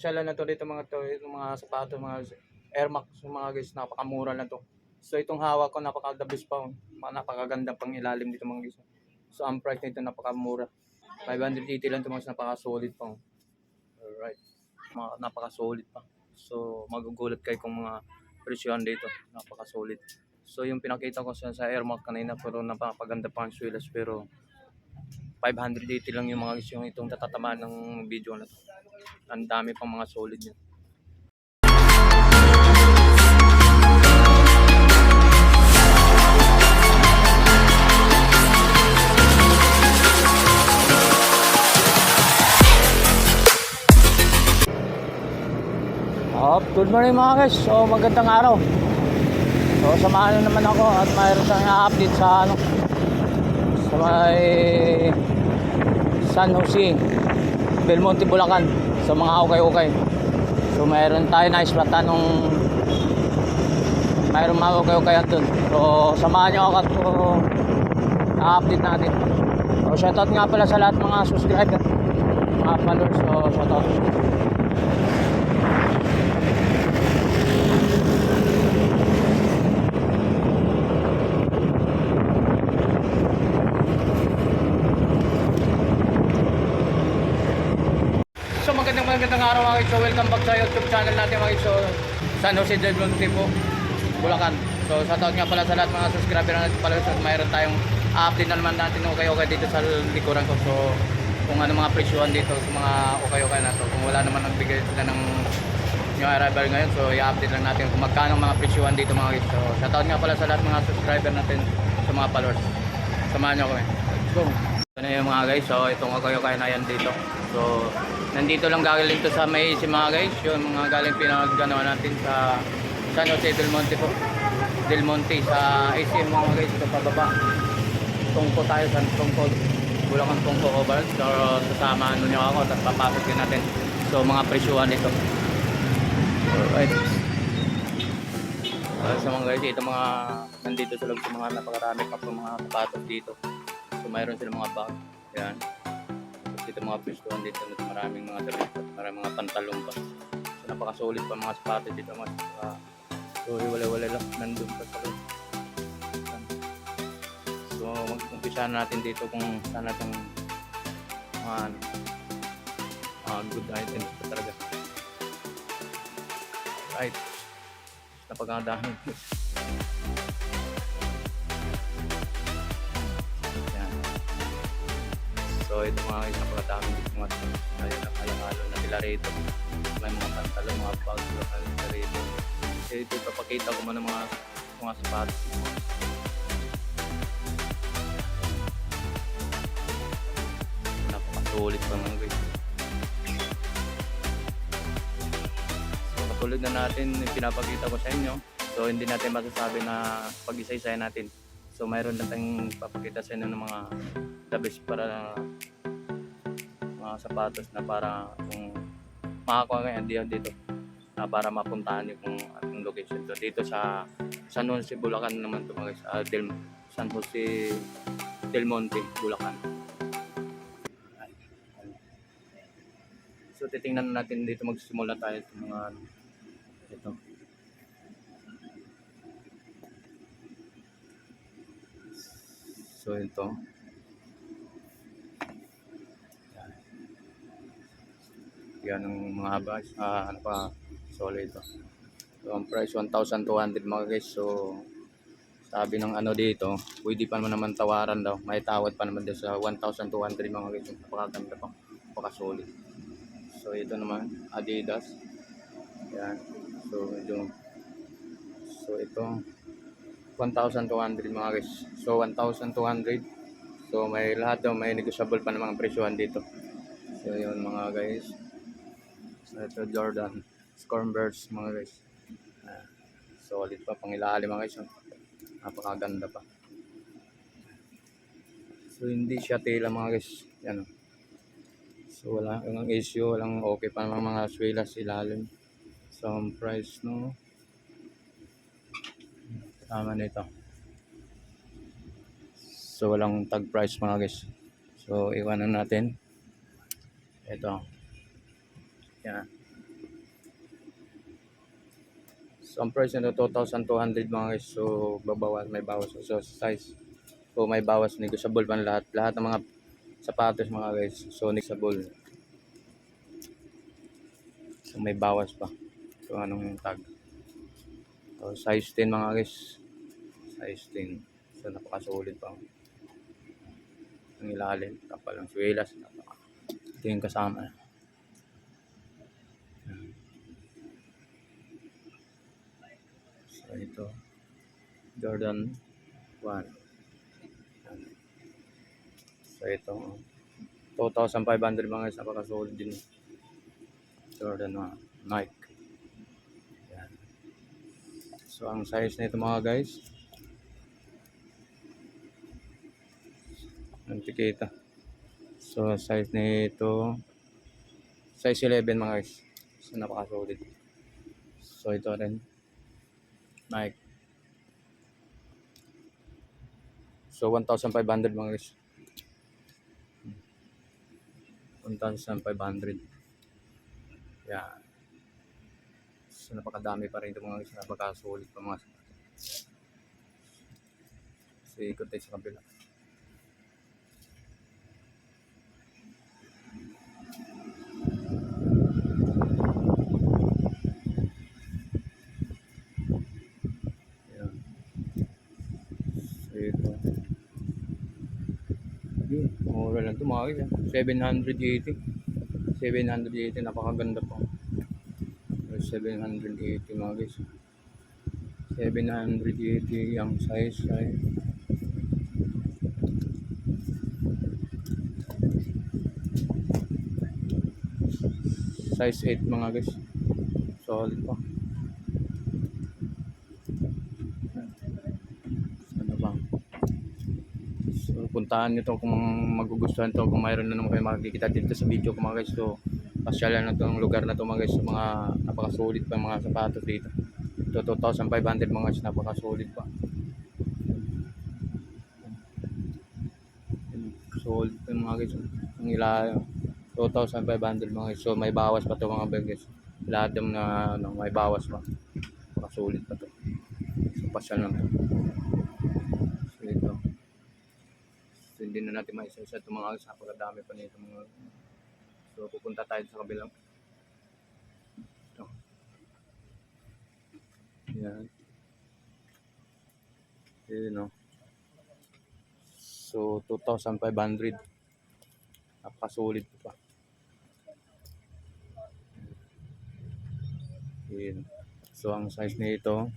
Pasyalan na to dito mga to, itong mga sapatos, mga Air Max, yung mga guys, napakamura na to. So itong hawak ko, napaka-the best pa, napakaganda pang ilalim dito mga guys. So ang price nito napakamura. 580 lang ito mga, napaka-solid pa. Alright, napaka-solid pa. So magugulat kayo kung mga presyon dito, napaka-solid. So yung pinakita ko sa Air Max kanina, pero napakaganda pa ang swilas, pero 580 lang yung mga guys, yung itong tatatamaan ng video na to. Ang dami pang mga solid niya. Good morning mga guys. So magandang araw. So samahan nyo naman ako at mayroon tayong update sa sa may San Jose, Del Monte, Bulacan, sa mga ukay-ukay. So mayroon tayo na isplatan nung mayroon mga ukay-ukayan dun. So samahan nyo ako at update natin. So shoutout nga pala sa lahat mga subscriber, mga followers. So shoutout. So magandang araw mga guys. So welcome back sa YouTube channel natin mga guys. So San Jose del Monte po, Bulacan. So shoutout nga pala sa lahat mga subscriber natin pala. So mayroon tayong update na naman natin okay dito sa likuran ko. So kung ano mga presyuhan dito sa mga okay na to. Kung wala naman nagbigay sila ng new arrival ngayon, so i-update lang natin kung magkano mga presyuhan dito mga guys. So shoutout nga pala sa lahat mga subscriber natin, sa mga followers. Samahan nyo kami. Let's go. Ito na yung mga guys. So itong okay na yan dito. So nandito lang galing to sa may si mga guys, yung mga galing pinaganoan natin sa San Jose del Monte po. Del Monte sa ACM mga guys, sa pababa. Tungko tayo sa Tungko, Bulacan Tungko Oval. So sasama nyo ako at papasok din natin. So mga presyuhan dito. Alright. Sa mga guys, ito mga nandito sila sa mga napakarami pa po mga sapatos dito. So mayroon silang mga bag. Yan. Dito mga presyuhan dito, maraming mga damit, maraming mga pantalon pa. So napaka-solid pa mga sapatos dito mga. So wala lang nandun pa sa loob. So mag-umpisa natin dito kung saan natin good items pa talaga. Right. Napakagandaan. Yan. So ito mga guys, napakadami dito mga halo-halo na nila rito. May mga pantalon, mga bags na nila rito. So ito ipapakita ko muna mga sapatos. Napakasulit pa mga guys. So katulad na natin pinapakita ko sa inyo. So hindi natin masasabi na pag isa-isa natin. So mayroon lang tayong papakita sa inyo ng mga the best para mga sapatos na para kung makakuha kayo idea dito na para mapuntahan nyo kung anong location to. Dito sa San Jose, Bulacan naman ito mga San Jose del Monte, Bulacan. So titingnan natin dito, magsimula tayo sa mga ito. So ito. Yan ang mga bags. Ano pa? Solid ito. So ang price 1,200 mga guys. So sabi ng ano dito, pwede pa naman tawaran daw. May tawad pa naman dito sa 1,200 mga guys. Napakaganda pa. Napaka-solid. So ito naman, Adidas. Yan. So ito 1,200 mga guys. So 1,200. So may lahat daw, may negotiable pa ng mga presyohan dito. So yun mga guys. So ito Jordan Converse mga guys. Solid pa, pangilalim mga guys. Napakaganda pa. So hindi siya tela mga guys. Yan. So wala yung issue, walang okay pa mga swilas ilalim. So ang price no. Tama nito. So walang tag price mga guys. So iwanan natin. Ito. Yan. So ang price nito 2,200 mga guys. So babawas, may bawas so size. So may bawas, negotiable pa lahat. Lahat ng mga sapatos mga guys. So negotiable. So may bawas pa. So anong tag? So size 10 mga guys. Size 10. So napakasulit pa. Ang ilalim, kapal ng swelas. Ito yung kasama. So ito. Jordan 1. So ito. 2,500 mga guys. Napakasulit din. Jordan 1. Nike. Yan. So ang size nito mga guys. Antikita. So size nito size 11 mga guys. So napakasulit. So ito rin Nike. So 1,500 mga guys. 1,500. Yeah. So napakadami pa rin ito mga guys. Napakasulit pa mga. So ikot tayo sa kabila. Ito. Mura lang ito mga guys. 780. 780. Napakaganda po. 780 mga guys. 780 ang size ay size 8 mga guys. Solid pa. Ano ba? So puntahan nyo to kung magugustuhan to, kung mayroon na naman kayo makikita dito sa video ko mga guys. So pasyalan na tong lugar na to mga guys. So, mga napakasulit pa mga sapatos dito. Ito 2,500 mga guys, napakasulit pa. Solid pa mga guys. Ang ilalim 2,500 mga guys. So may bawas pa to mga guys. Lahat ng na may bawas pa. Napakasulit pa to. So pasyal lang to. So ito. So, hindi na natin maisa-isa itong mga guys. Napakadami pa nito mga. So pupunta tayo sa kabilang. Ito. Yan. Yun no. So 2,500. Napakasulit pa. Yun. So ang size nito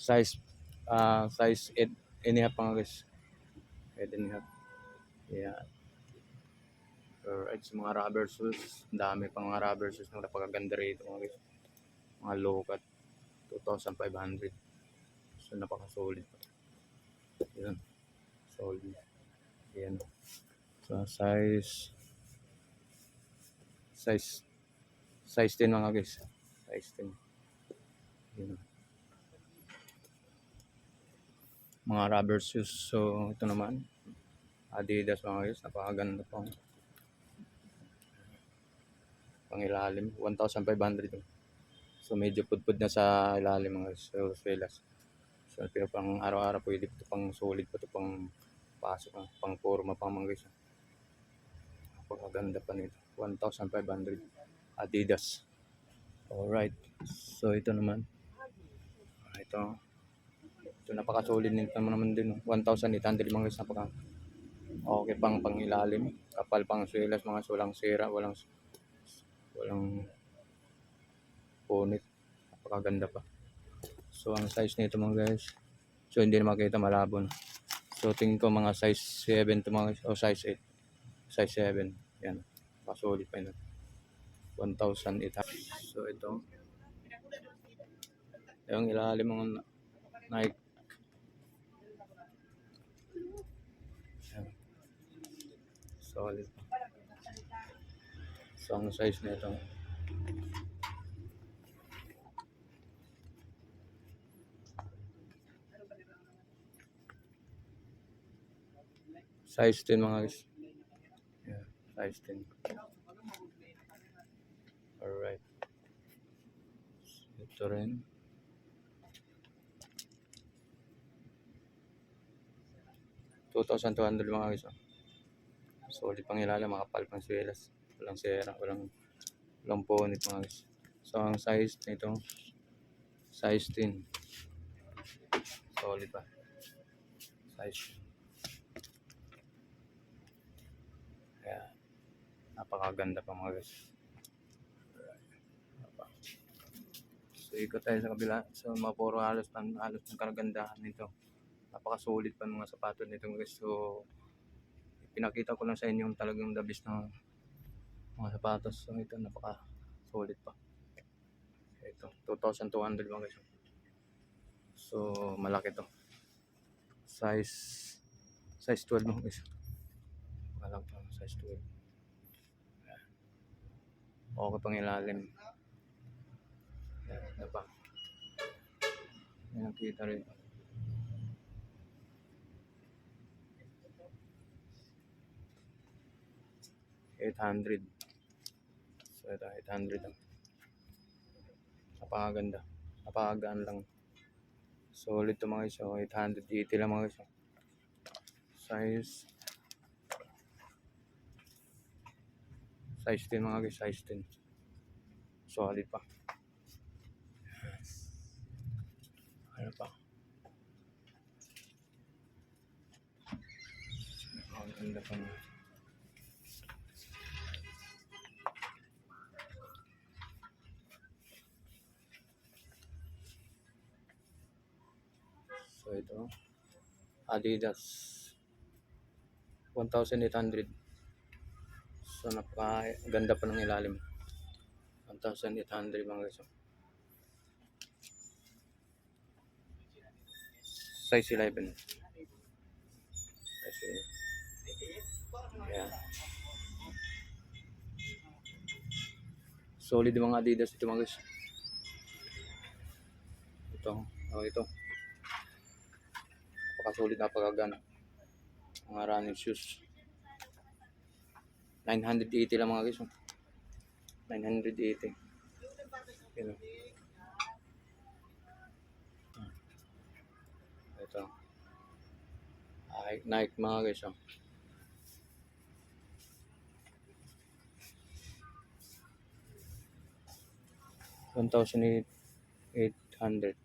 size 8 and a half mga guys. 8 and a half. Yeah. Alright, so mga rubber shoes. Dami pang mga rubber shoes na napakaganda rito mga guys. Mga low cut. 2,500. So napakasulit pa. Yan. Solid. Yan. So size 10 mga guys. Size 10. Yan. Mga rubber shoes. So ito naman Adidas mga guys. Napakaganda pa. Pangilalim 1,500. So medyo pudpud na sa ilalim mga guys. So swelas. So pero pang araw-araw pwede ito pang solid pa ito pang pasok pang forma pang mga guys. Napakaganda pa nito. 1,500 Adidas. Alright. So ito naman. Ito napakasolid nito naman din. 1,800 mga guys. Napaka okay pang ilalim. Kapal pang swelas mga walang sira. Walang punit. Napakaganda pa. So ang size nito mga guys. So hindi na makita, malabo na. So tingin ko mga size 7 to mga o size 8. Size 7. Yan. Napakasolid pa yun. 1,800. So ito. Yung ilalim mga Nike. Yan. Solid. So ang size nito size 10 mga guys. Yeah, size 10. Alright. Ito rin. $2,200 mga guys. Solid pang ilalim, makapal pang swelas. Walang sera, walang punit mga guys. So ang size nito, size 10. Solid pa. Size. Kaya napakaganda pa mga guys. So ikot tayo sa kabila. So mapuro halos ng karagandahan nito. Napakasulit pa ng mga sapatos nito guys. So pinakita ko lang sa inyo yung talagang the best na mga sapatos. So ito napaka-solid pa. Ito, 2,200 mga guys. So malaki to. Size 12 mga guys. Malaki to, size 12. Okay pang ilalim. Ano pa? Yan kita rin. $800. So ito, 800 lang. Napakaganda. Napakagaan lang. Solid to mga guys. So 880 lang mga guys. Size 10 mga guys. Size 10. Solid pa. Ano pa? Ang ganda pa mga. So ito, Adidas 1,800. So napakaganda pa ng ilalim. 1,800 mga guys. Size 11. Size 11. Yeah. Solid yung mga Adidas ito mga guys. Ito. Napakasolid, napakagana. Mga running shoes. 980 lang mga guys. 980. Ito. Ito. Nike mga guys. 1,800.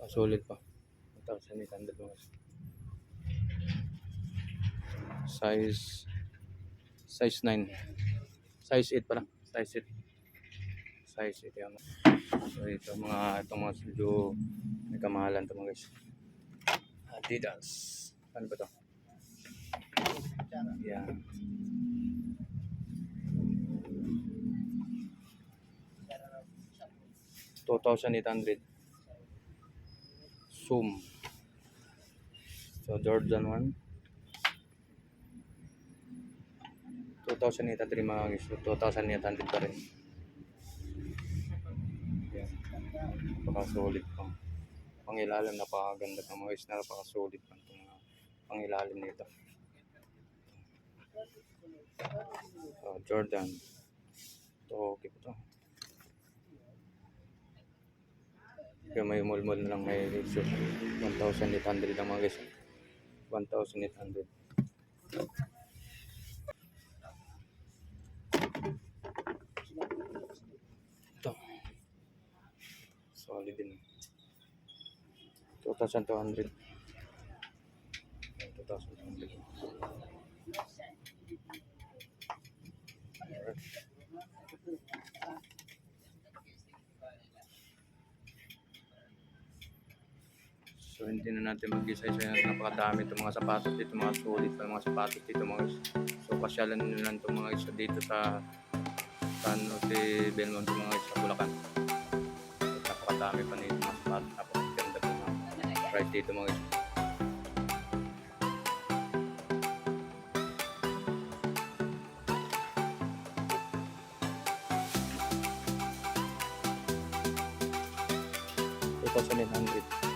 Solid pa. 1,800 mga guys. Size 9. Size 8 pala. Size 8 yan. So itong mga medyo may kamahalan ito mga guys. Adidas. Ano ba ito? Yan. $2,800. Zoom. So Jordan 1. 2,800 mga guys. 2,800 pa rin. Yan. Napaka-solid pang pangilalim, napakaganda ng mga guys. Napaka-solid pang pangilalim nito. So Jordan. So okay po ito. Kaya may mulmul na lang may 1,800 lang mga guys. 1,800. Ito. Solid din. 2,200. 2,200. So hindi na natin mag-isa-isa, napakadami itong mga sapatos dito, mga solid pa mga sapatos dito mga guys. So pasyalan nyo lang itong mga isa dito sa San Jose Belmont mga guys, sa Bulacan. Napakadami pa nito mga sapatos, napakaganda pa mga price dito mga guys. $2,800.